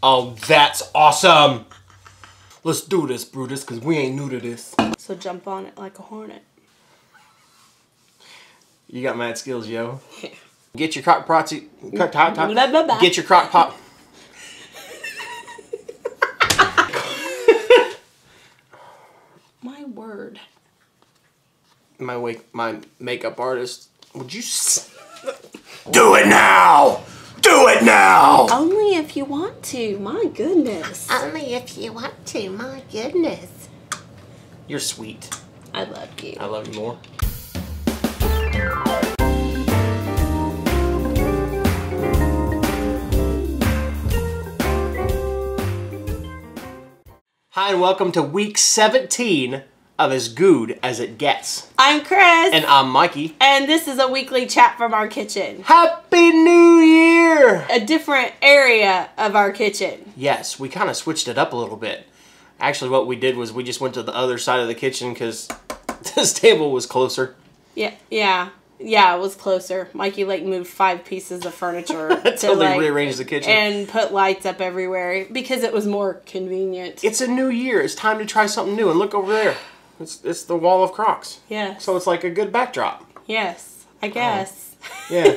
Oh, that's awesome. Let's do this, Brutus, because we ain't new to this. So jump on it like a hornet. You got mad skills, yo. Get your crock pot. Get your crock pot. My word. My makeup artist. Would you do it now? Do it now! Only if you want to. My goodness. Only if you want to. My goodness. You're sweet. I love you. I love you more. Hi, and welcome to week 17 of As Good As It Gets. I'm Cris. And I'm Mikey. And this is a weekly chat from our kitchen. Happy New Year! A different area of our kitchen. Yes, we kind of switched it up a little bit. Actually, what we did was we just went to the other side of the kitchen because this table was closer. Yeah, it was closer. Mikey moved 5 pieces of furniture to rearrange the kitchen and put lights up everywhere because it was more convenient. It's a new year. It's time to try something new. And look over there. It's the wall of Crocs. Yeah. So it's like a good backdrop. Yes, I guess. Yeah.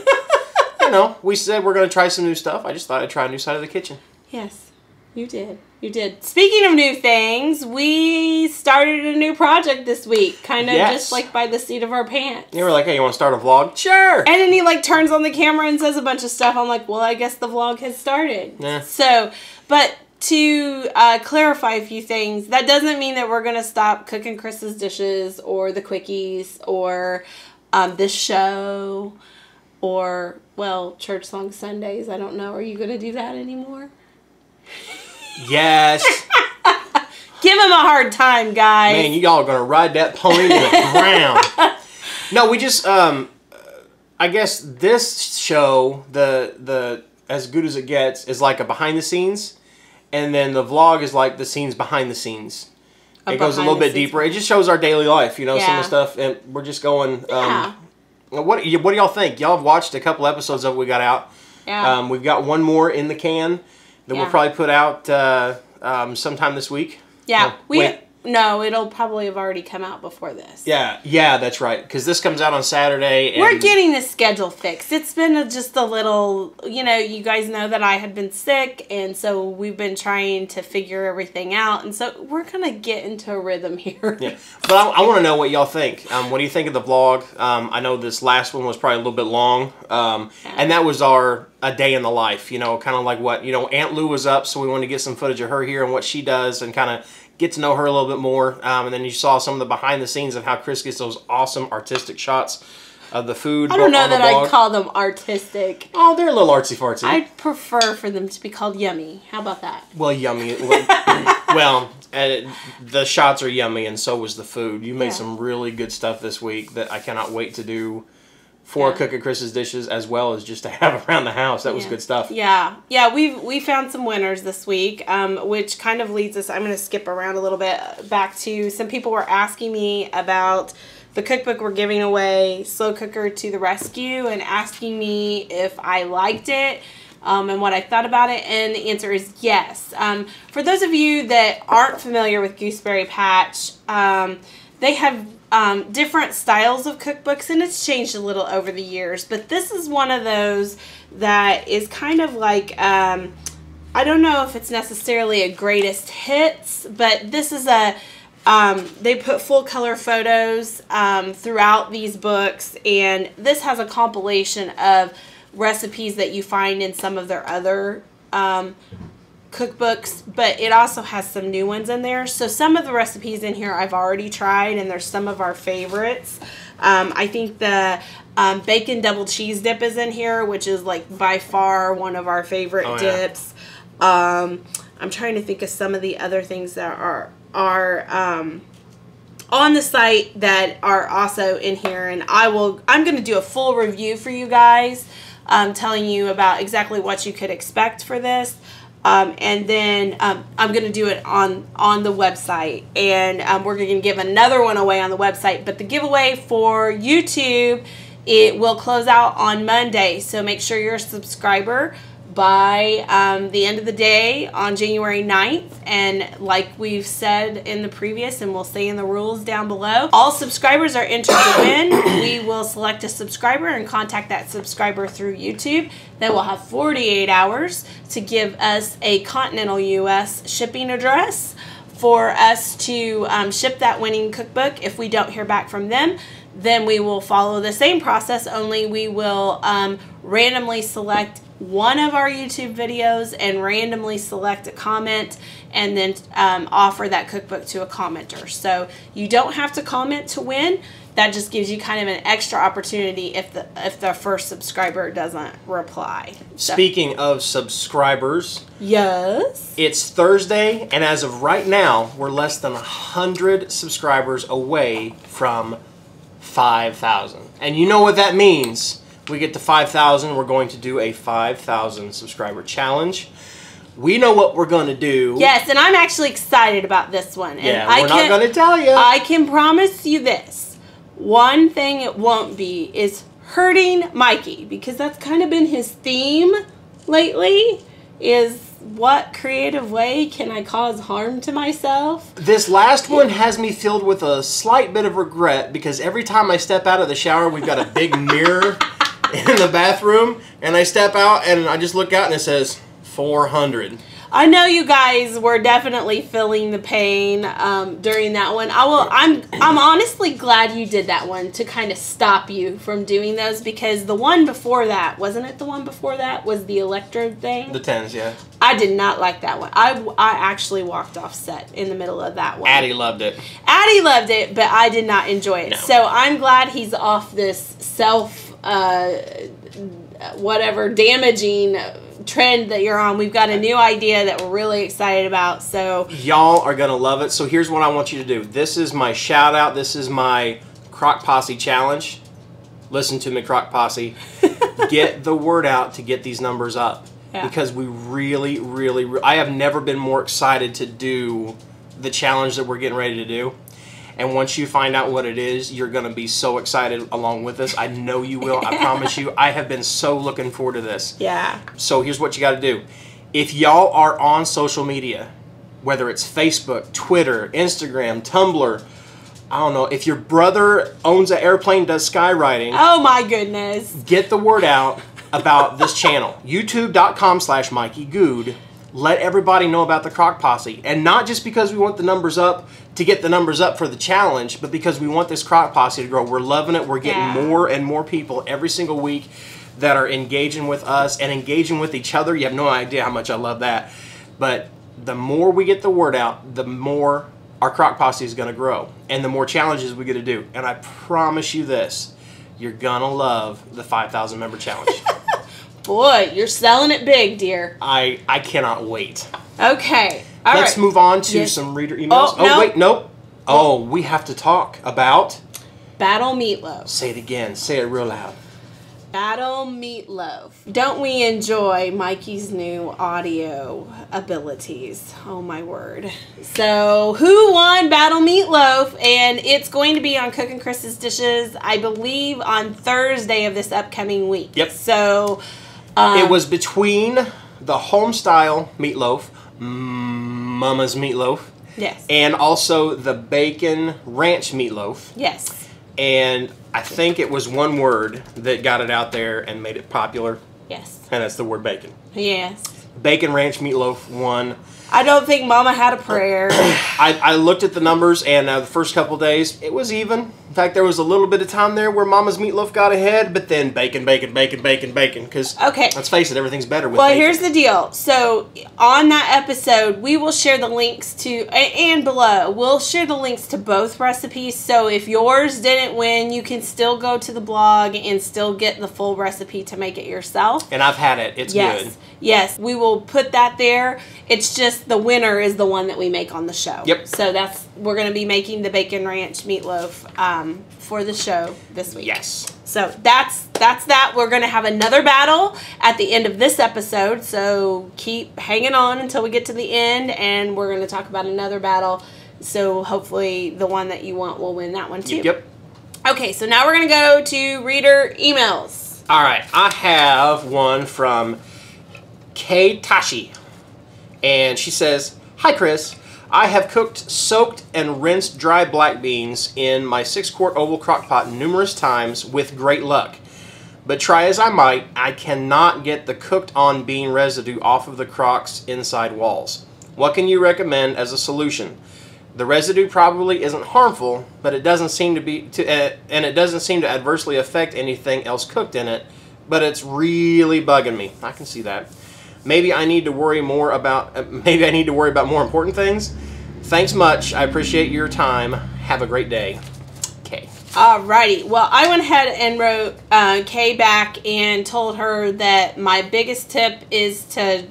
You know, we said we're going to try some new stuff. I just thought I'd try a new side of the kitchen. Yes, you did. You did. Speaking of new things, we started a new project this week. Kind of just like by the seat of our pants. You were like, hey, you want to start a vlog? Sure. And then he turns on the camera and says a bunch of stuff. I'm like, well, I guess the vlog has started. Yeah. So, but to clarify a few things, that doesn't mean that we're going to stop cooking Chris's dishes or the quickies or this show or, well, church song Sundays. I don't know. Are you going to do that anymore? Yes. Give him a hard time, guys. Man, y'all are going to ride that pony to the ground. No, we just, I guess this show, the As Good As It Gets, is like a behind the scenes. And then the vlog is like the scenes behind the scenes. It goes a little bit deeper. It just shows our daily life, you know, some of the stuff. And we're just going, what do y'all think? Y'all have watched a couple episodes of it we got out. Yeah. We've got one more in the can that we'll probably put out sometime this week. Yeah. No, it'll probably have already come out before this. Yeah, that's right. Because this comes out on Saturday. And we're getting the schedule fixed. It's been just a little, you guys know that I had been sick, and so we've been trying to figure everything out, and so we're going to get into a rhythm here. Yeah, but I want to know what y'all think. What do you think of the vlog? I know this last one was probably a little bit long, and that was a day in the life, kind of like what, Aunt Lou was up, so we wanted to get some footage of her here and what she does and kind of get to know her a little bit more. And then you saw some of the behind the scenes of how Cris gets those awesome artistic shots of the food. I don't know that I'd call them artistic. Oh, they're a little artsy-fartsy. I'd prefer for them to be called yummy. How about that? Well, yummy. Well, the shots are yummy and so was the food. You made some really good stuff this week that I cannot wait to do for cooking Chris's dishes as well as just to have around the house. That was good stuff. Yeah, we found some winners this week, which kind of leads us, I'm going to skip around a little bit back to some people were asking me about the cookbook we're giving away, Slow Cooker to the Rescue, and asking me if I liked it and what I thought about it, and the answer is yes. For those of you that aren't familiar with Gooseberry Patch, they have different styles of cookbooks, and it's changed a little over the years, but this is one of those that is kind of like, I don't know if it's necessarily a greatest hits, but this is they put full color photos throughout these books, and this has a compilation of recipes that you find in some of their other cookbooks, but it also has some new ones in there. So some of the recipes in here I've already tried, and there's some of our favorites. I think the bacon double cheese dip is in here, which is by far one of our favorite dips. I'm trying to think of some of the other things that are on the site that are also in here, and I'm going to do a full review for you guys, telling you about exactly what you could expect for this. And then I'm going to do it on the website, and we're going to give another one away on the website. But the giveaway for YouTube, it will close out on Monday, so make sure you're a subscriber by the end of the day on January 9th. And like we've said in the previous, and we'll say in the rules down below, all subscribers are entered to win. We will select a subscriber and contact that subscriber through YouTube. They will have 48 hours to give us a Continental U.S. shipping address for us to ship that winning cookbook. If we don't hear back from them, then we will follow the same process, only we will randomly select one of our YouTube videos and randomly select a comment and then offer that cookbook to a commenter. So you don't have to comment to win. That just gives you kind of an extra opportunity if the first subscriber doesn't reply. So. Speaking of subscribers, yes, it's Thursday, and as of right now, we're less than 100 subscribers away from 5,000. And you know what that means. We get to 5,000, we're going to do a 5,000 subscriber challenge. We know what we're going to do. Yes, and I'm actually excited about this one. And yeah, we're not going to tell you. I can promise you this. One thing it won't be is hurting Mikey, because that's kind of been his theme lately, is what creative way can I cause harm to myself? This last one has me filled with a slight bit of regret, because every time I step out of the shower, we've got a big mirror in the bathroom, and I step out and I just look out and it says 400. I know you guys were definitely feeling the pain during that one. I'm honestly glad you did that one to kind of stop you from doing those, because the one before that, wasn't it the one before that was the electrode thing? The 10s, yeah. I did not like that one. I actually walked off set in the middle of that one. Addie loved it. Addie loved it, but I did not enjoy it. No. So I'm glad he's off this whatever damaging trend that you're on. We've got a new idea that we're really excited about. So y'all are gonna love it. So here's what I want you to do. This is my shout out. This is my Crock Posse challenge. Listen to me, Crock Posse. Get the word out to get these numbers up. Yeah. Because we really, I have never been more excited to do the challenge that we're getting ready to do. And once you find out what it is, you're going to be so excited along with us. I know you will. I promise you. I have been so looking forward to this. Yeah. So here's what you got to do. If y'all are on social media, whether it's Facebook, Twitter, Instagram, Tumblr, I don't know, if your brother owns an airplane, does skywriting. Oh my goodness. Get the word out about this channel. YouTube.com/MikeyGoode. Let everybody know about the Crock Posse. And not just because we want the numbers up to get the numbers up for the challenge, but because we want this Crock Posse to grow. We're loving it. We're getting more and more people every single week that are engaging with us and engaging with each other. You have no idea how much I love that. But the more we get the word out, the more our Crock Posse is going to grow. And the more challenges we get to do. And I promise you this, you're going to love the 5,000 member challenge. Boy, you're selling it big, dear. I cannot wait. Okay. Let's move on to some reader emails. No. Wait, nope. Oh, we have to talk about... Battle Meatloaf. Say it again. Say it real loud. Battle Meatloaf. Don't we enjoy Mikey's new audio abilities? Oh my word. So, who won Battle Meatloaf? And it's going to be on Cooking Chris's Dishes, I believe, on Thursday of this upcoming week. Yep. So... it was between the homestyle meatloaf, Mama's meatloaf, yes, and also the bacon ranch meatloaf. Yes. And I think it was one word that got it out there and made it popular. Yes. And that's the word bacon. Yes. Bacon ranch meatloaf won. I don't think Mama had a prayer. I looked at the numbers, and the first couple days, it was even. In fact, there was a little bit of time there where Mama's meatloaf got ahead, but then bacon. Because, okay, let's face it, everything's better with bacon. Well, here's the deal. So, on that episode, we will share the links to, and below, we'll share the links to both recipes. So, if yours didn't win, you can still go to the blog and still get the full recipe to make it yourself. And I've had it. It's good. Yes, we will put that there. It's just the winner is the one that we make on the show. Yep. So we're going to be making the bacon ranch meatloaf for the show this week. Yes. So that's that. We're going to have another battle at the end of this episode. So keep hanging on until we get to the end, and we're going to talk about another battle. So hopefully the one that you want will win that one too. Yep. Okay, so now we're going to go to reader emails. All right. I have one from Kay Tashi. And she says, "Hi, Cris. I have cooked, soaked, and rinsed dry black beans in my 6-quart oval crock pot numerous times with great luck. But try as I might, I cannot get the cooked-on bean residue off of the crock's inside walls. What can you recommend as a solution? The residue probably isn't harmful, but it doesn't seem to be and it doesn't seem to adversely affect anything else cooked in it. But it's really bugging me." I can see that. Maybe I need to worry more about more important things. Thanks much. I appreciate your time. Have a great day. Kay. Alrighty. Well, I went ahead and wrote Kay back and told her that my biggest tip is to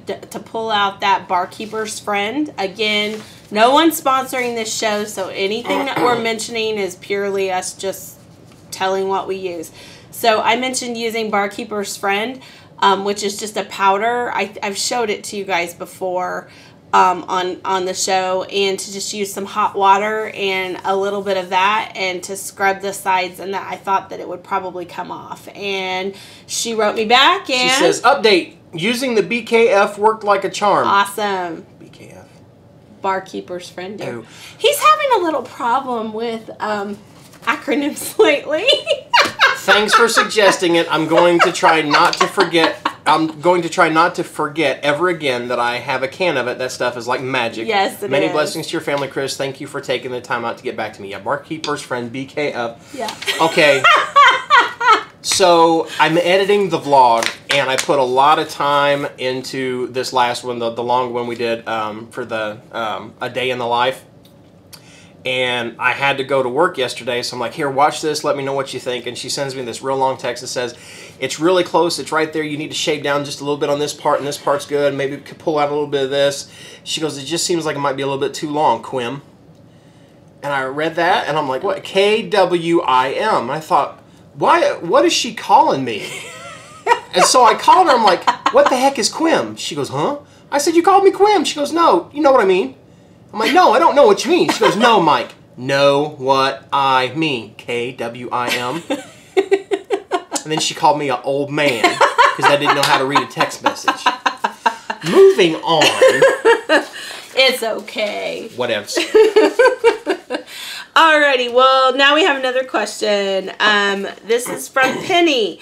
pull out that barkeeper's friend. Again, no one's sponsoring this show, so anything that we're mentioning is purely us just telling what we use. So I mentioned using barkeeper's friend, which is just a powder. I've showed it to you guys before on the show, and to just use some hot water and a little bit of that and to scrub the sides, and that I thought that it would probably come off. And she wrote me back and she says, "Update, using the BKF worked like a charm." Awesome. BKF. Barkeeper's friend. Oh. He's having a little problem with acronyms lately. Thanks for suggesting it. I'm going to try not to forget. I'm going to try not to forget ever again that I have a can of it. That stuff is like magic. Yes, it Many is. blessings to your family, Cris. Thank you for taking the time out to get back to me. Yeah, barkeeper's friend, BKF. Yeah. Okay. So I'm editing the vlog, and I put a lot of time into this last one, the long one we did for the A Day in the Life. And I had to go to work yesterday, so I'm like, "Here, watch this. Let me know what you think." And she sends me this real long text that says, "It's really close. It's right there. You need to shave down just a little bit on this part, and this part's good. Maybe we could pull out a little bit of this." She goes, "It just seems like it might be a little bit too long, Quim." And I read that, and I'm like, "What? KWIM." I thought, what is she calling me? And so I called her. I'm like, "What the heck is Quim?" She goes, "Huh?" I said, "You called me Quim." She goes, "No, you know what I mean." I'm like, "No, I don't know what you mean." She goes, "No, Mike, know what I mean. KWIM." And then she called me an old man because I didn't know how to read a text message. Moving on. It's okay. Whatever. Alrighty, well, now we have another question. This is from Penny.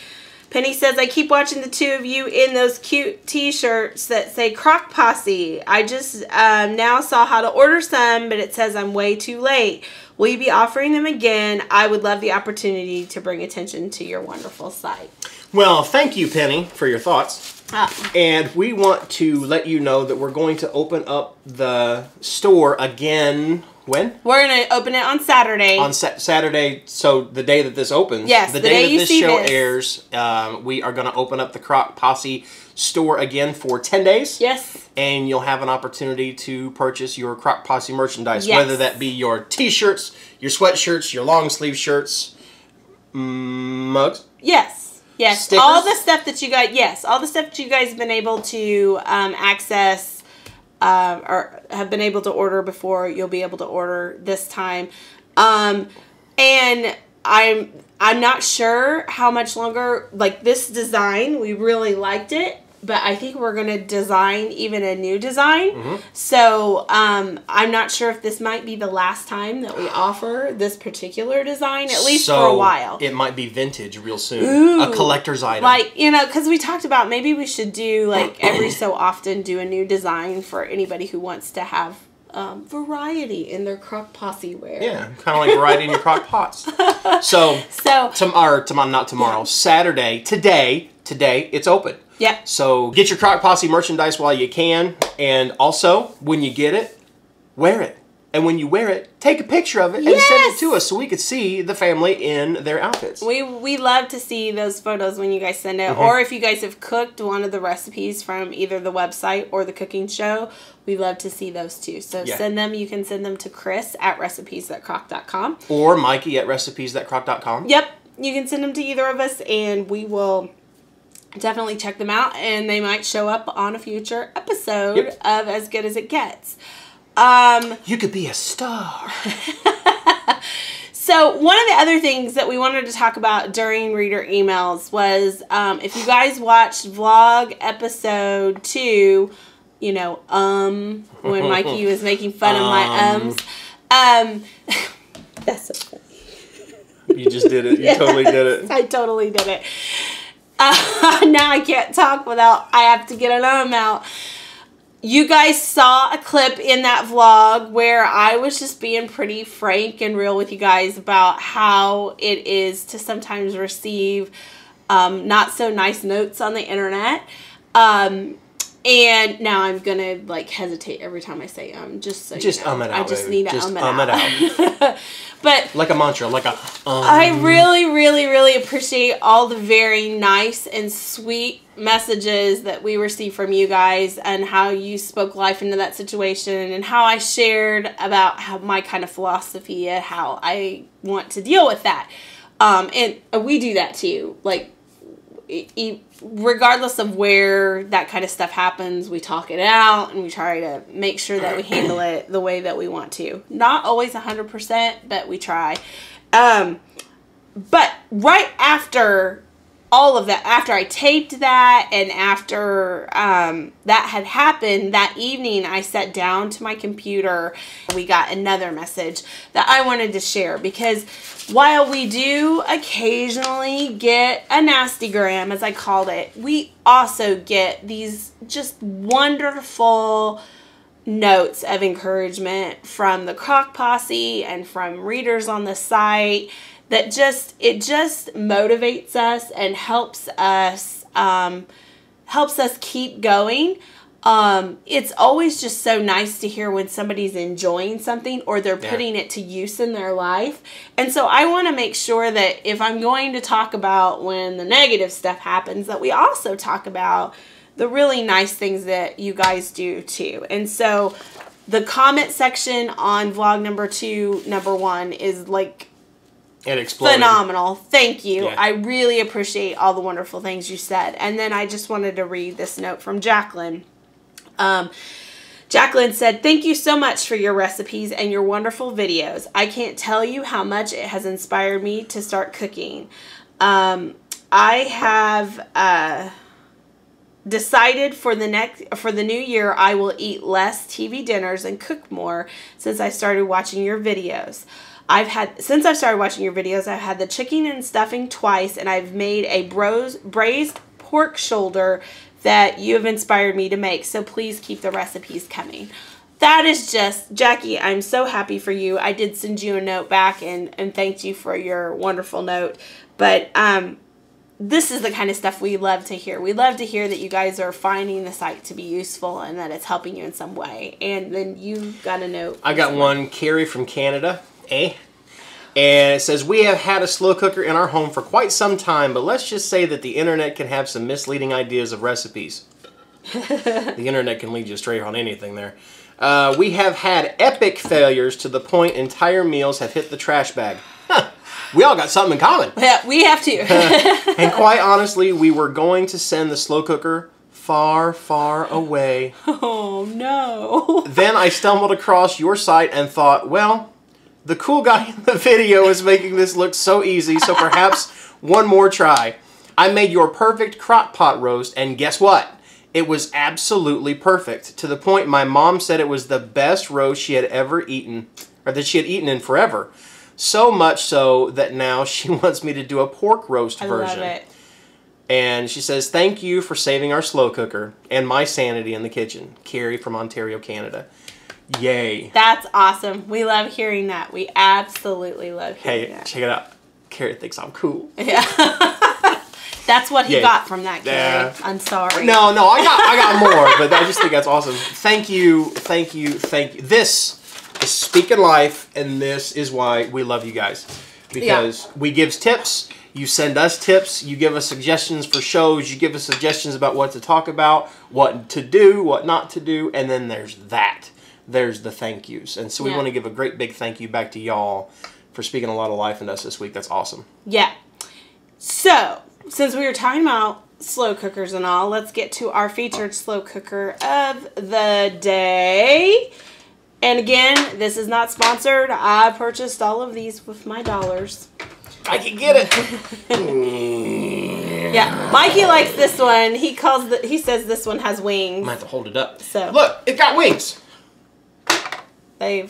Penny says, "I keep watching the two of you in those cute t-shirts that say Crock Posse. I just now saw how to order some, but it says I'm way too late. Will you be offering them again? I would love the opportunity to bring attention to your wonderful site." Well, thank you, Penny, for your thoughts. And we want to let you know that we're going to open up the store again. When? We're going to open it on Saturday. On Saturday, so the day that this opens. Yes, the day that this show this airs, we are going to open up the Crock Posse store again for 10 days. Yes. And you'll have an opportunity to purchase your Crock Posse merchandise, yes. whether that be your t-shirts, your sweatshirts, your long sleeve shirts, mugs. Yes. Yes. Stickers? All the stuff that you guys, yes, all the stuff that you guys have been able to access or have been able to order before, you'll be able to order this time. And I'm not sure how much longer, like this design, we really liked it, but I think we're going to design even a new design. Mm-hmm. So I'm not sure if this might be the last time that we offer this particular design, at least for a while. It might be vintage real soon. Ooh, a collector's item. Like, you know, because we talked about maybe we should do, like, every so often do a new design for anybody who wants to have variety in their Crock Posse wear. Yeah, kind of like variety in your crock pots. So not tomorrow, Saturday, today, it's open. Yep. So get your Crock Posse merchandise while you can, and also, when you get it, wear it. And when you wear it, take a picture of it and send it to us so we could see the family in their outfits. We love to see those photos when you guys send it. Mm-hmm. Or if you guys have cooked one of the recipes from either the website or the cooking show, we love to see those too. So send them. You can send them to Cris at recipes.crock.com. Or Mikey at recipes.crock.com. Yep. You can send them to either of us, and we will definitely check them out, and they might show up on a future episode of As Good As It Gets. You could be a star. So one of the other things that we wanted to talk about during reader emails was if you guys watched vlog episode 2, you know, when Mikey was making fun of my ums. That's so funny. You just did it. You totally did it. I totally did it. Now I can't talk without, I have to get an out. You guys saw a clip in that vlog where I was just being pretty frank and real with you guys about how it is to sometimes receive not so nice notes on the internet. And now I'm going to like hesitate every time I say just so just you know. It out, I just baby. need to just it out. But like a mantra, like a I really, really, really appreciate all the very nice and sweet messages that we received from you guys and how you spoke life into that situation and how I shared about how my kind of philosophy and how I want to deal with that. And we do that too. Like, regardless of where that kind of stuff happens, we talk it out and we try to make sure that we handle it the way that we want to. Not always 100%, but we try. But right after all of that, after I taped that and after that had happened, that evening I sat down to my computer. We got another message that I wanted to share because while we do occasionally get a nastygram, as I called it, we also get these just wonderful notes of encouragement from the Crock Posse and from readers on the site that just motivates us and helps us keep going. It's always just so nice to hear when somebody's enjoying something or they're putting it to use in their life. And so I want to make sure that if I'm going to talk about when the negative stuff happens, that we also talk about the really nice things that you guys do too. And so the comment section on vlog number 1 is like it exploded. Phenomenal. Thank you. Yeah. I really appreciate all the wonderful things you said. And then I just wanted to read this note from Jacqueline. Jacqueline said, "Thank you so much for your recipes and your wonderful videos. I can't tell you how much it has inspired me to start cooking. I have decided for the new year I will eat less TV dinners and cook more since I started watching your videos. Since I've started watching your videos, I've had the chicken and stuffing twice, and I've made a braised pork shoulder that you have inspired me to make. So please keep the recipes coming." That is just, Jackie, I'm so happy for you. I did send you a note back and thanked you for your wonderful note. But this is the kind of stuff we love to hear. We love to hear that you guys are finding the site to be useful and that it's helping you in some way. And then you got a note. I got one, Carrie from Canada. And it says, "We have had a slow cooker in our home for quite some time, but let's just say that the internet can have some misleading ideas of recipes." The internet can lead you astray on anything there. "We have had epic failures to the point entire meals have hit the trash bag." We all got something in common. Yeah, we have to. And quite honestly, we were going to send the slow cooker far, far away. Oh, no. Then I stumbled across your site and thought, well, the cool guy in the video is making this look so easy, so perhaps one more try. I made your perfect crock pot roast, and guess what? It was absolutely perfect, to the point my mom said it was the best roast she had ever eaten, or that she had eaten in forever. So much so that now she wants me to do a pork roast version. I love it. And she says, "Thank you for saving our slow cooker and my sanity in the kitchen." Carrie from Ontario, Canada. Yay. That's awesome. We love hearing that. We absolutely love hearing that. Hey, check it out. Carrie thinks I'm cool. Yeah. That's what he got from that, Carrie. Yeah. I'm sorry. No, I got more, but I just think that's awesome. Thank you. This is Speaking Life, and this is why we love you guys. Because we give tips, you send us tips, you give us suggestions for shows, you give us suggestions about what to talk about, what to do, what not to do, and then there's that. There's the thank yous. And so we want to give a great big thank you back to y'all for speaking a lot of life into us this week. That's awesome. Yeah. So, since we were talking about slow cookers and all, let's get to our featured slow cooker of the day. And again, this is not sponsored. I purchased all of these with my dollars. I can get it. Yeah, Mikey likes this one. He says this one has wings. I might have to hold it up. So look, it got wings. They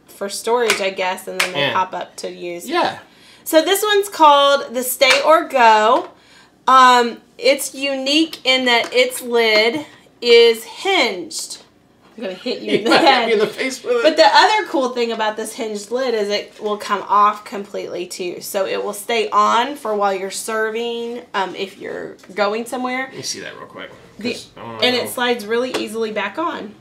for storage, I guess, and then they pop up to use. Yeah. So this one's called the Stay or Go. It's unique in that its lid is hinged. I'm going to hit you in the head. You in the face with it. But the other cool thing about this hinged lid is it will come off completely too. So it will stay on for while you're serving if you're going somewhere. Let me see that real quick. And it slides really easily back on.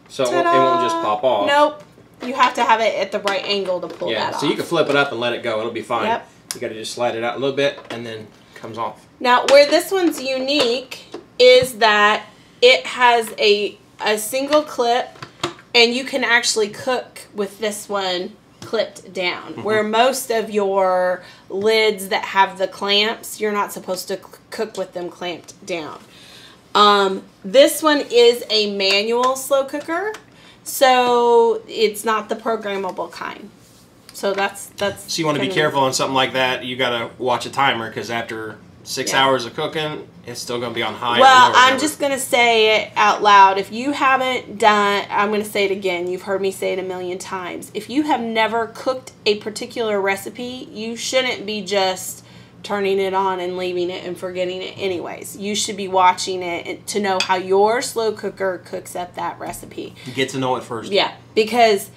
So it won't just pop off. Nope. You have to have it at the right angle to pull that off. So you can flip it up and let it go. It'll be fine. Yep. You got to just slide it out a little bit and then it comes off. Now, where this one's unique is that it has a single clip, and you can actually cook with this one clipped down. Mm-hmm. Where most of your lids that have the clamps, you're not supposed to cook with them clamped down. This one is a manual slow cooker, so it's not the programmable kind. So that's. So you want to be careful on something like that. You got to watch a timer because after 6 hours of cooking, it's still going to be on high. Well, I'm just going to say it out loud. If you haven't done, I'm going to say it again. You've heard me say it a million times. If you have never cooked a particular recipe, you shouldn't be just turning it on and leaving it and forgetting it anyways. You should be watching it to know how your slow cooker cooks up that recipe. You get to know it first. Yeah, because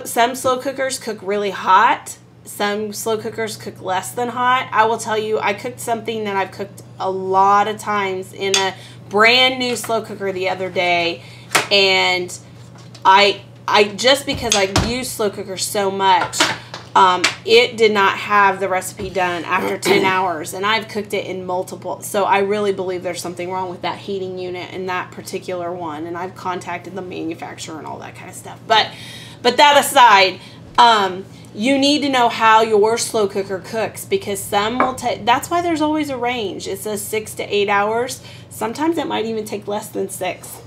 some slow cookers cook really hot. Some slow cookers cook less than hot. I will tell you, I cooked something that I've cooked a lot of times in a brand new slow cooker the other day, and I just because I use slow cookers so much, it did not have the recipe done after 10 hours, and I've cooked it in multiple. So I really believe there's something wrong with that heating unit in that particular one, and I've contacted the manufacturer and all that kind of stuff. But that aside, you need to know how your slow cooker cooks, because some will take, that's why there's always a range. It says 6 to 8 hours. Sometimes it might even take less than 6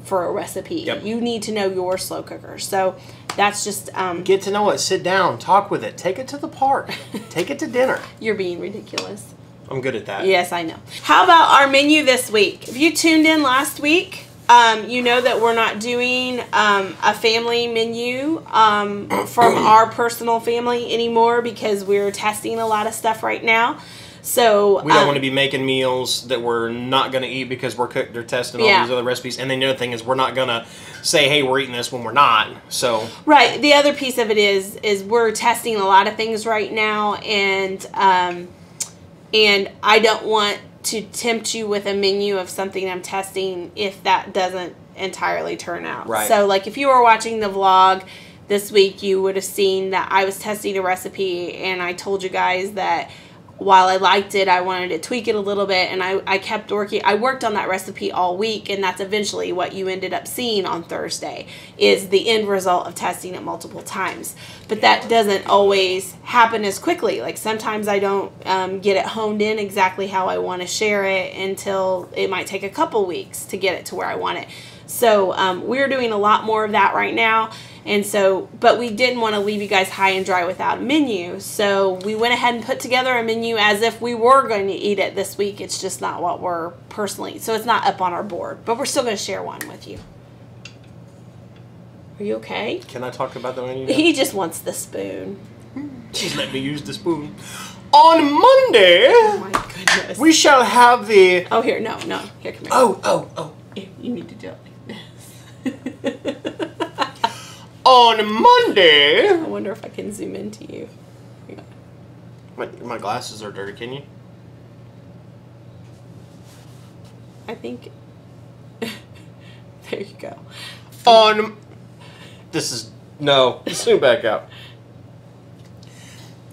for a recipe. Yep. You need to know your slow cooker. So that's just... get to know it. Sit down. Talk with it. Take it to the park. Take it to dinner. You're being ridiculous. I'm good at that. Yes, I know. How about our menu this week? If you tuned in last week, you know that we're not doing a family menu from our personal family anymore because we're testing a lot of stuff right now. So we don't want to be making meals that we're not going to eat because they're testing all these other recipes. And the other thing is we're not going to say, hey, we're eating this when we're not. So right. The other piece of it is we're testing a lot of things right now, and I don't want to tempt you with a menu of something I'm testing if that doesn't entirely turn out. Right. So like if you were watching the vlog this week, you would have seen that I was testing a recipe, and I told you guys that while I liked it, I wanted to tweak it a little bit, and I kept working. I worked on that recipe all week, and that's eventually what you ended up seeing on Thursday is the end result of testing it multiple times. But that doesn't always happen as quickly. Like sometimes I don't get it honed in exactly how I want to share it until it might take a couple weeks to get it to where I want it. So we're doing a lot more of that right now. And so, but we didn't want to leave you guys high and dry without a menu. So we went ahead and put together a menu as if we were going to eat it this week. It's just not what we're personally, so it's not up on our board, but we're still going to share one with you. Are you okay? Can I talk about the menu now? He just wants the spoon. She's letting me use the spoon. On Monday, Oh my goodness. we shall have the... Oh, here, no. Here, come here. Oh. You need to do it like this. On Monday... I wonder if I can zoom into you. Yeah. My glasses are dirty, can you? I think... there you go. On... This is... No. Zoom back out.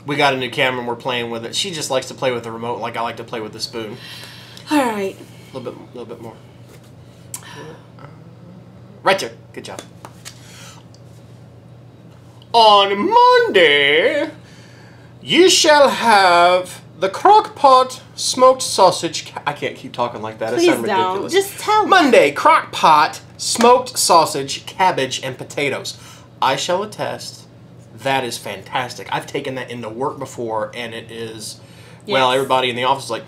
We got a new camera and we're playing with it. She just likes to play with the remote like I like to play with the spoon. All right. A little bit more. Right there. Good job. On Monday, you shall have The crock pot smoked sausage. I can't keep talking like that. Please It sounds don't. ridiculous. Just tell me. Monday, crock pot smoked sausage, cabbage, and potatoes. I shall attest, that is fantastic. I've taken that into work before, and it is, well, Yes. everybody in the office is like,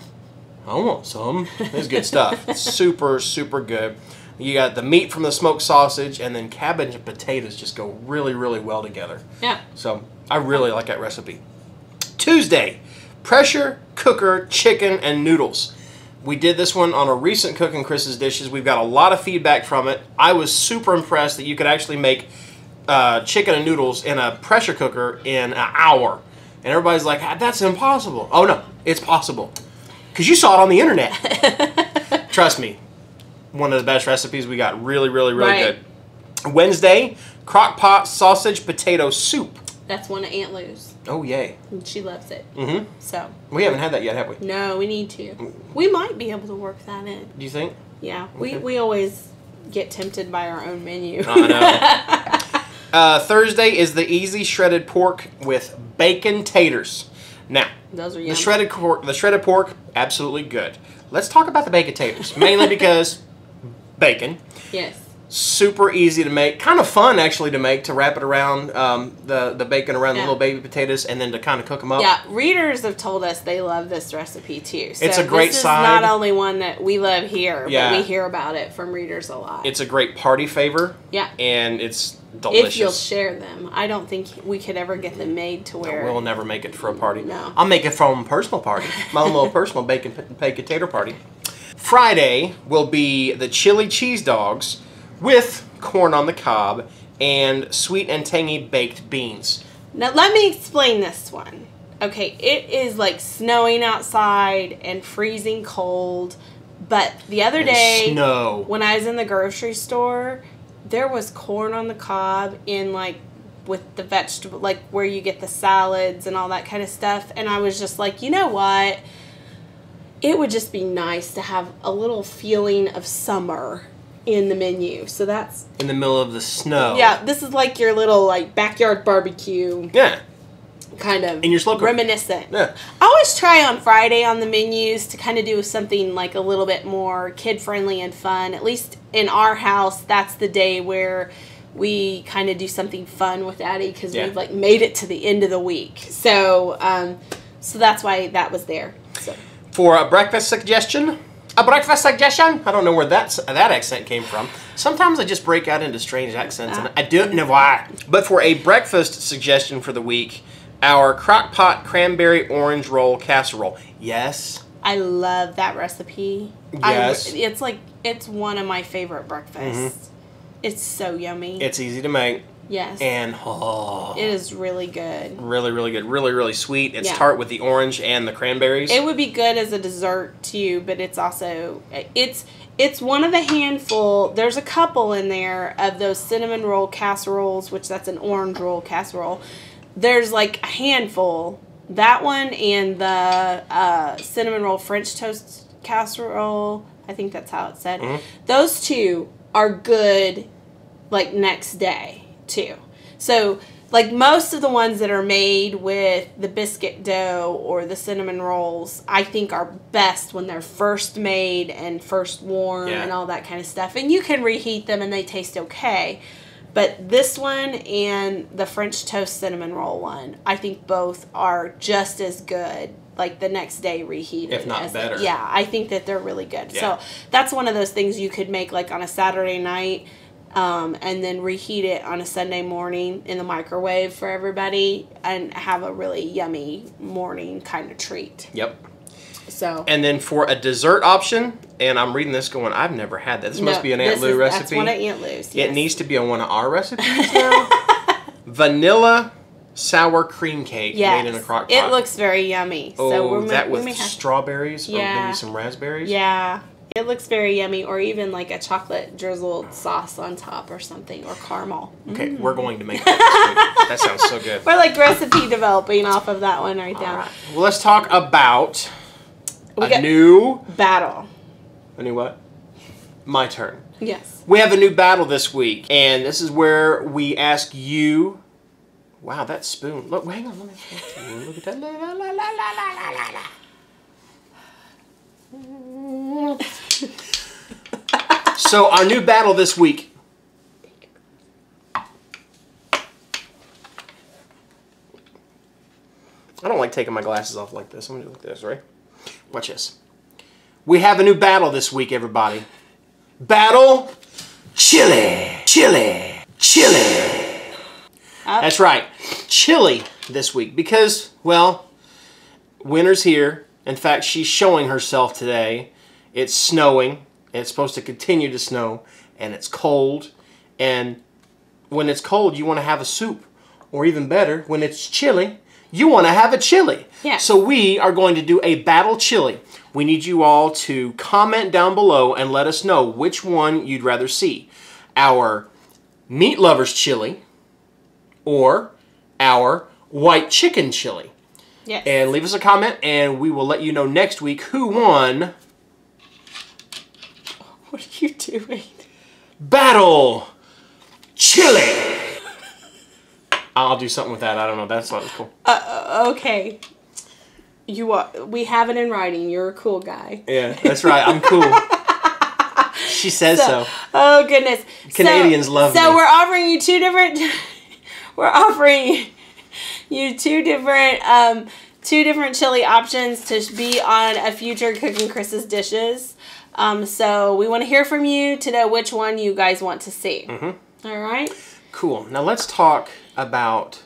I want some. It's good stuff. It's super, super good. You got the meat from the smoked sausage, and then cabbage and potatoes just go really, really well together. Yeah. So I really like that recipe. Tuesday, pressure cooker chicken and noodles. We did this one on a recent Cooking Chris's Dishes. We've got a lot of feedback from it. I was super impressed that you could actually make chicken and noodles in a pressure cooker in an hour. And everybody's like, that's impossible. Oh no, it's possible. Because you saw it on the internet. Trust me. One of the best recipes we got. Really, really, really Right. good. Wednesday, crock pot sausage potato soup. That's one of Aunt Lou's. Oh, yay. And she loves it. Mm-hmm. So. We haven't had that yet, have we? No, we need to. We might be able to work that in. Do you think? Yeah. Okay. We always get tempted by our own menu. I know. Thursday is the easy shredded pork with bacon taters. Now, Those are yummy. the shredded pork, absolutely good. Let's talk about the bacon taters, mainly because bacon. Yes. Super easy to make, kind of fun actually to make, to wrap it around the bacon around the Yeah. little baby potatoes and then to kind of cook them up. Yeah, readers have told us they love this recipe too. So It's a great this is side. not only one that we love here, Yeah. but we hear about it from readers a lot. It's a great party favor. Yeah. And it's delicious. If you'll share them. I don't think we could ever get them made to where... We'll never make it for a party. No. I'll make it for a personal party. My own little personal bacon tater party. Friday will be the chili cheese dogs with corn on the cob and sweet and tangy baked beans. Now, let me explain this one. Okay, it is like snowing outside and freezing cold, but the other day, Snow. when I was in the grocery store, there was corn on the cob in like with the vegetable, like where you get the salads and all that kind of stuff, and I was just like, you know what? It would just be nice to have a little feeling of summer in the menu. So that's... In the middle of the snow. Yeah, this is like your little like backyard barbecue Yeah. kind of In your slow cooker. reminiscent. Yeah. I always try on Friday on the menus to kind of do something like a little bit more kid-friendly and fun. At least in our house, that's the day where we kind of do something fun with Addie because Yeah. we've like made it to the end of the week. So so that's why that was there. So. For a breakfast suggestion, I don't know where that accent came from. Sometimes I just break out into strange accents, and I don't know why. But for a breakfast suggestion for the week, our crock pot cranberry orange roll casserole. Yes. I love that recipe. Yes. It's one of my favorite breakfasts. It's so yummy. It's easy to make. Yes. And it is really good. really, really good. Really, really sweet. It's Yeah. tart with the orange and the cranberries. It would be good as a dessert too, but it's also it's one of the handful. There's a couple in there of those cinnamon roll casseroles, which that's an orange roll casserole. There's like a handful. That one and the cinnamon roll French toast casserole. I think that's how it's said. Mm-hmm. Those two are good like next day too. So like most of the ones that are made with the biscuit dough or the cinnamon rolls, I think are best when they're first made and first warm and all that kind of stuff. And you can reheat them and they taste okay. But this one and the French toast cinnamon roll one, I think both are just as good, like the next day reheated. If not better. Yeah, I think that they're really good. Yeah. So that's one of those things you could make like on a Saturday night and then reheat it on a Sunday morning in the microwave for everybody and have a really yummy morning kind of treat. Yep. So. And then for a dessert option, and I'm reading this going, I've never had that. This must be an Aunt Lou recipe. That's one of Aunt Lou's. Yes. It needs to be on one of our recipes now. Vanilla sour cream cake made in a crock pot. It looks very yummy. Oh, so that with strawberries or maybe some raspberries? Yeah. It looks very yummy, or even like a chocolate drizzled sauce on top or something, or caramel. Okay, we're going to make that this week. That sounds so good. We're like recipe developing off of that one right All now. right. Well, let's talk about A new what? My turn. Yes. We have a new battle this week, and this is where we ask you Wow, that spoon. Look, hang on. Let me look at that. La, la, la, la, la, la, la. So our new battle this week. I don't like taking my glasses off like this. I'm going to do like this, right? Watch this. We have a new battle this week, everybody. Battle chili. Chili. Chili. That's right. Chili this week because, well, winter's here. In fact, she's showing herself today. It's snowing. It's supposed to continue to snow. And it's cold. And when it's cold, you want to have a soup. Or even better, when it's chilly, you want to have a chili. Yeah. So we are going to do a battle chili. We need you all to comment down below and let us know which one you'd rather see. Our meat lovers chili or our white chicken chili. Yes. And leave us a comment and we will let you know next week who won. What are you doing? Battle chili. I'll do something with that. I don't know. That sounds cool. Okay. We have it in writing. You're a cool guy. Yeah, that's right. I'm cool. She says so. Oh goodness. Canadians love me. So we're offering you two different. We're offering you two different chili options to be on a future Cooking Chris's dishes. So we want to hear from you to know which one you guys want to see. Mm-hmm. All right. Cool. Now let's talk about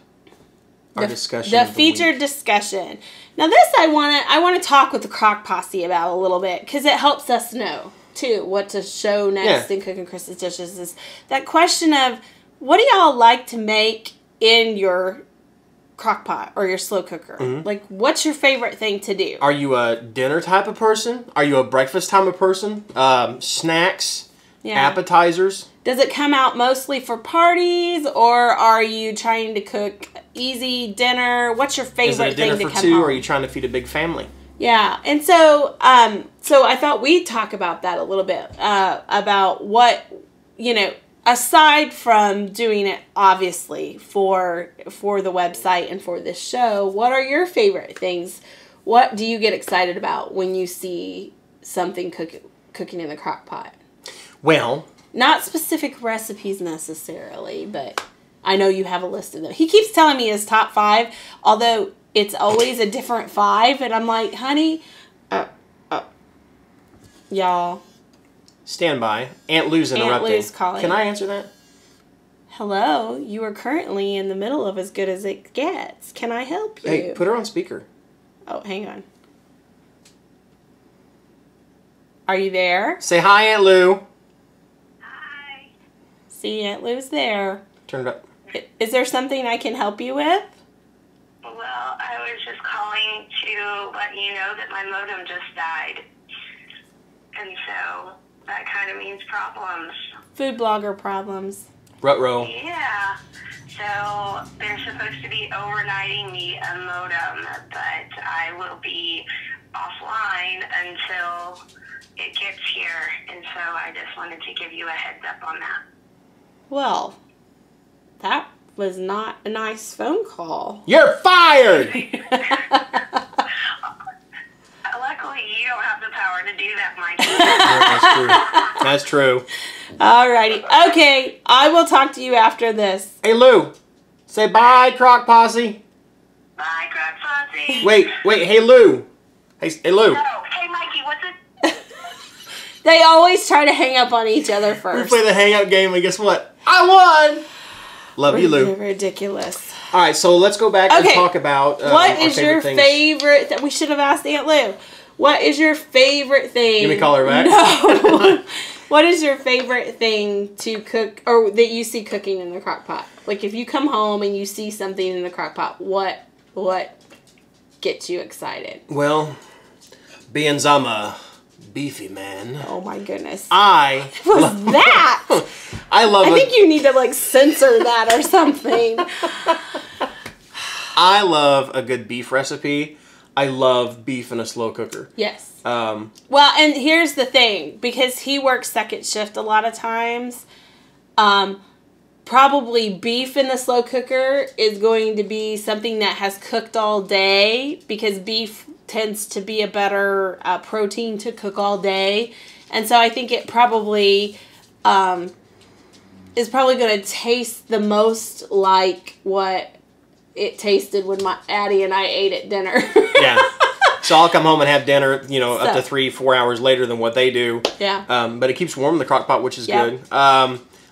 our discussion. The featured discussion. Now this I want to talk with the Crock Posse about a little bit because it helps us know too what to show next in Cooking Chris's dishes. Is that question of what do y'all like to make in your crock pot or your slow cooker? Mm-hmm. Like, what's your favorite thing to do? Are you a dinner type of person? Are you a breakfast type of person? Snacks, appetizers? Does it come out mostly for parties, or are you trying to cook easy dinner? What's your favorite thing to come home? Is it a dinner for two, or are you trying to feed a big family? Yeah, and so so I thought we'd talk about that a little bit, about what, aside from doing it, obviously, for the website and for this show, what are your favorite things? What do you get excited about when you see something cooking in the crock pot? Well, not specific recipes necessarily, but I know you have a list of them. He keeps telling me his top 5, although it's always a different 5, and I'm like, honey, y'all. Stand by. Aunt Lou's interrupting. Aunt Lou's calling. Can I answer that? Hello, you are currently in the middle of As Good As It Gets. Can I help you? Hey, put her on speaker. Oh, hang on. Are you there? Say hi, Aunt Lou. Hi. See, Aunt Lou's there. Turn it up. Is there something I can help you with? Well, I was just calling to let you know that my modem just died. And so that kind of means problems. Food blogger problems. Ruh-roh. Yeah. So they're supposed to be overnighting me a modem, but I will be offline until it gets here. And so I just wanted to give you a heads up on that. Well, that was not a nice phone call. You're fired! Luckily, you don't have the power to do that, Mikey. Yeah, that's true. Alrighty. Okay, I will talk to you after this. Hey, Lou. Say bye, Crock Posse. Bye, Crock Posse. Wait. Hey, Lou. Hey, Lou. No. Hey, Mikey, what's it? They always try to hang up on each other We first. play the hang up game, and guess what? I won! Love you, Lou. Ridiculous. All right, so let's go back and talk about what is your favorite... We should have asked Aunt Lou. What is your favorite thing... Let me call her back. No. What is your favorite thing to cook, or that you see cooking in the crock pot? Like, if you come home and you see something in the crock pot, what gets you excited? Well, being I'm a beefy man. Oh, my goodness. I think you need to, like, censor that or something. I love a good beef recipe. I love beef in a slow cooker. Yes. Well, and here's the thing. Because he works second shift a lot of times, probably beef in the slow cooker is going to be something that has cooked all day, because beef tends to be a better protein to cook all day. And so I think it probably is probably going to taste the most like what it tasted when Addie and I ate at dinner. Yeah. So I'll come home and have dinner, up to 3-4 hours later than what they do. Yeah. But it keeps warm in the crock pot, which is good.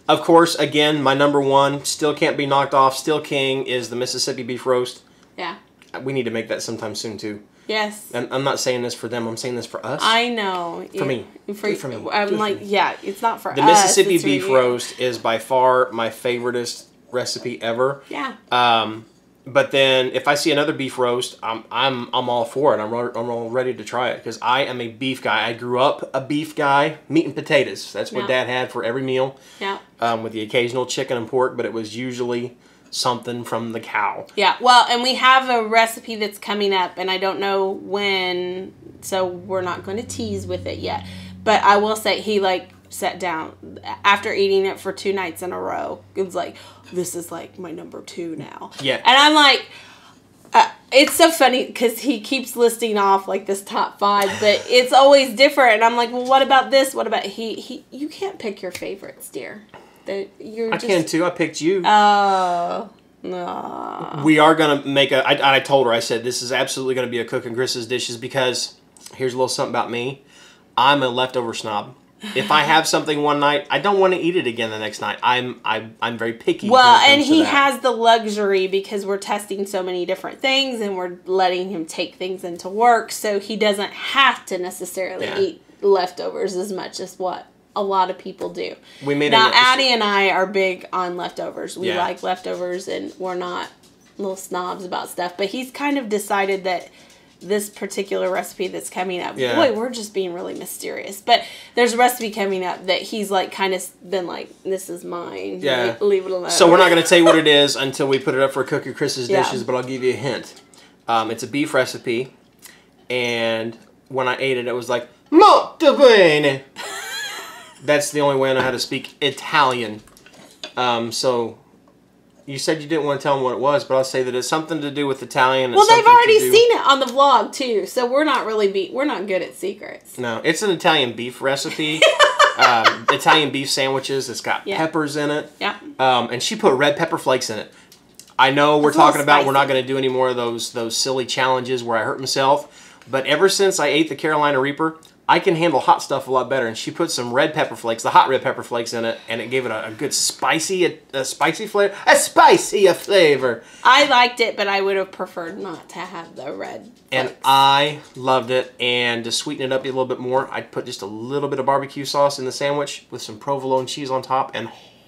Of course, again, my number one, still can't be knocked off, still king, is the Mississippi beef roast. Yeah. We need to make that sometime soon, too. Yes. And I'm not saying this for them. I'm saying this for us. I know. For me. For me. I'm like, yeah, it's not for us. The Mississippi beef roast is by far my favoriteest recipe ever. Yeah. But then if I see another beef roast, I'm all for it. I'm all ready to try it, because I am a beef guy. I grew up a beef guy. Meat and potatoes. That's what Dad had for every meal. Yeah. With the occasional chicken and pork, but it was usually something from the cow. Yeah. Well, and we have a recipe that's coming up, and I don't know when, so we're not going to tease with it yet. But I will say he sat down after eating it for 2 nights in a row. It was like, this is like my number 2 now. Yeah. And I'm like, it's so funny because he keeps listing off like this top 5, but it's always different. And I'm like, well, what about this? What about you can't pick your favorites, dear. I can too. I picked you. Oh. No. We are going to make I told her, I said, this is absolutely going to be a Cooking Chris's dishes, because here's a little something about me. I'm a leftover snob. If I have something one night, I don't want to eat it again the next night. I'm very picky. Well, and he has the luxury, because we're testing so many different things and we're letting him take things into work, so he doesn't have to necessarily eat leftovers as much as what a lot of people do. Addie and I are big on leftovers. We like leftovers, and we're not little snobs about stuff. But he's kind of decided that this particular recipe that's coming up, boy, we're just being really mysterious, but there's a recipe coming up that he's like kind of been like, this is mine, leave it alone. So we're not going to tell you what it is until we put it up for Cooking Chris's dishes, but I'll give you a hint. It's a beef recipe, and when I ate it, it was like, molto bene. That's the only way I know how to speak Italian. So you said you didn't want to tell them what it was, but I'll say that it's something to do with Italian. Well, they've already seen it on the vlog too, so we're not good at secrets. No, it's an Italian beef recipe. Italian beef sandwiches. It's got peppers in it. Yeah. And she put red pepper flakes in it. I know we're talking about we're not going to do any more of those silly challenges where I hurt myself, but ever since I ate the Carolina Reaper, I can handle hot stuff a lot better, and she put some red pepper flakes, the hot red pepper flakes in it, and it gave it a good spicy flavor. A spicier flavor. I liked it, but I would have preferred not to have the red flakes. And I loved it, and to sweeten it up a little bit more, I'd put just a little bit of barbecue sauce in the sandwich with some provolone cheese on top, and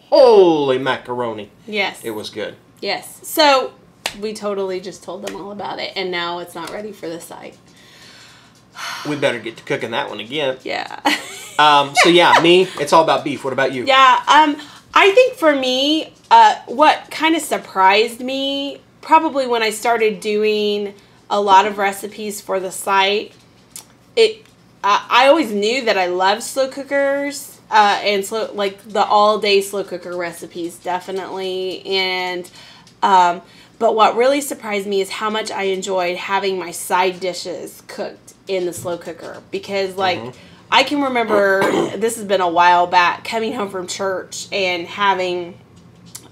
holy macaroni. Yes. It was good. Yes. So we totally just told them all about it, and now it's not ready for the site. We better get to cooking that one again. Yeah. So yeah, me, it's all about beef. What about you? Yeah. I think for me, what kind of surprised me, probably when I started doing a lot of recipes for the site, I always knew that I loved slow cookers, and the all-day slow cooker recipes, definitely. And but what really surprised me is how much I enjoyed having my side dishes cooked in the slow cooker, because I can remember, this has been a while back, coming home from church and having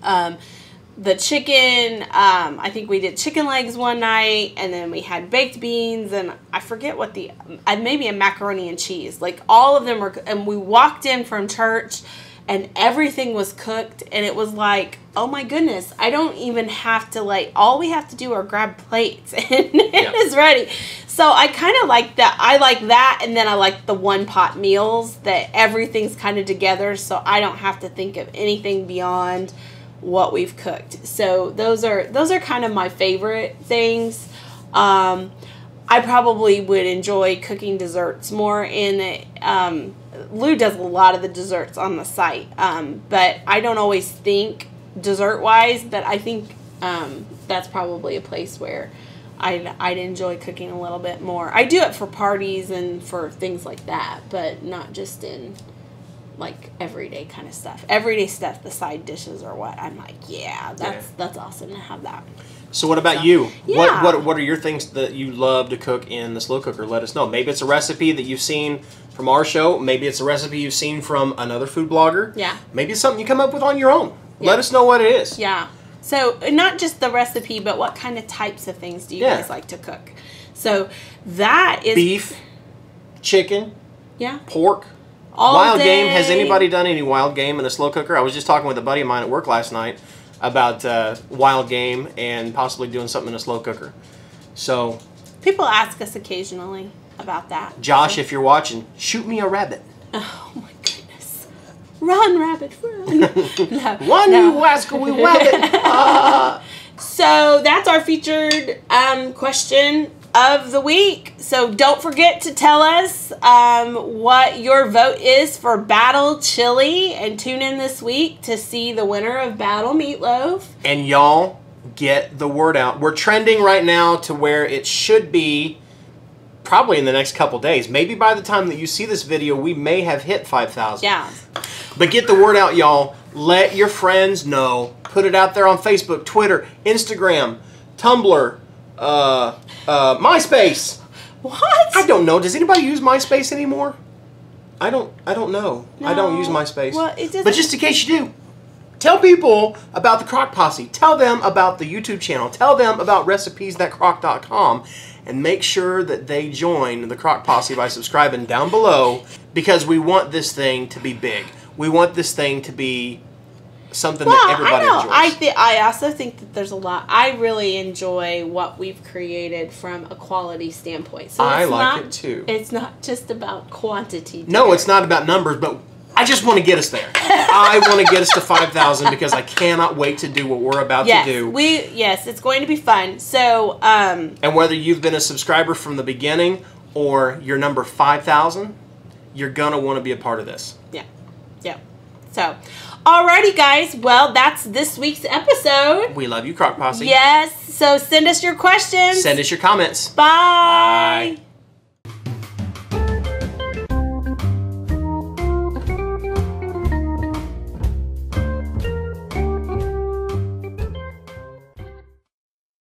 the chicken. I think we did chicken legs one night, and then we had baked beans, and I forget what maybe a macaroni and cheese. Like all of them were, and we walked in from church and everything was cooked, and it was like, oh my goodness, I don't even have to all we have to do are grab plates and it is ready. So I kind of like that. I like that, and then I like the one pot meals that everything's kind of together, so I don't have to think of anything beyond what we've cooked. So those are kind of my favorite things. I probably would enjoy cooking desserts more in it. Lou does a lot of the desserts on the site, but I don't always think dessert-wise, but I think that's probably a place where I'd enjoy cooking a little bit more. I do it for parties and for things like that, but not just in like everyday kind of stuff. Everyday stuff, the side dishes or what. I'm like, yeah, that's awesome to have that. So what about you? Yeah. What are your things that you love to cook in the slow cooker? Let us know. Maybe it's a recipe that you've seen from our show. Maybe it's a recipe you've seen from another food blogger. Yeah. Maybe it's something you come up with on your own. Yeah. Let us know what it is. Yeah. So not just the recipe, but what kind of types of things do you guys like to cook? So that is beef, chicken, pork, all wild day. game. Has anybody done any wild game in a slow cooker? I was just talking with a buddy of mine at work last night about wild game and possibly doing something in a slow cooker. So people ask us occasionally about that. Josh, if you're watching, shoot me a rabbit. Oh my goodness. Run, rabbit, run. You rascal, we rabbit. So that's our featured question of the week. So don't forget to tell us what your vote is for Battle Chili, and tune in this week to see the winner of Battle Meatloaf. And y'all get the word out. We're trending right now to where it should be probably in the next couple days. Maybe by the time that you see this video, we may have hit 5,000. Yeah. But get the word out, y'all. Let your friends know. Put it out there on Facebook, Twitter, Instagram, Tumblr, MySpace. What? I don't know. Does anybody use MySpace anymore? I don't know. No. I don't use MySpace. Well, it doesn't. But just in case you do, tell people about the Crock Posse. Tell them about the YouTube channel. Tell them about recipes.crock.com. And make sure that they join the Crock Posse by subscribing down below, because we want this thing to be big. We want this thing to be something that everybody enjoys. I also think that there's a lot. I really enjoy what we've created from a quality standpoint. So I like it too. It's not just about quantity. No, it's not about numbers, but I just want to get us there. I want to get us to 5,000 because I cannot wait to do what we're about to do. Yes, it's going to be fun. So, and whether you've been a subscriber from the beginning or you're number 5,000, you're going to want to be a part of this. Yeah. Yeah. So, alrighty, guys. Well, that's this week's episode. We love you, Crock Posse. Yes. So, send us your questions. Send us your comments. Bye. Bye.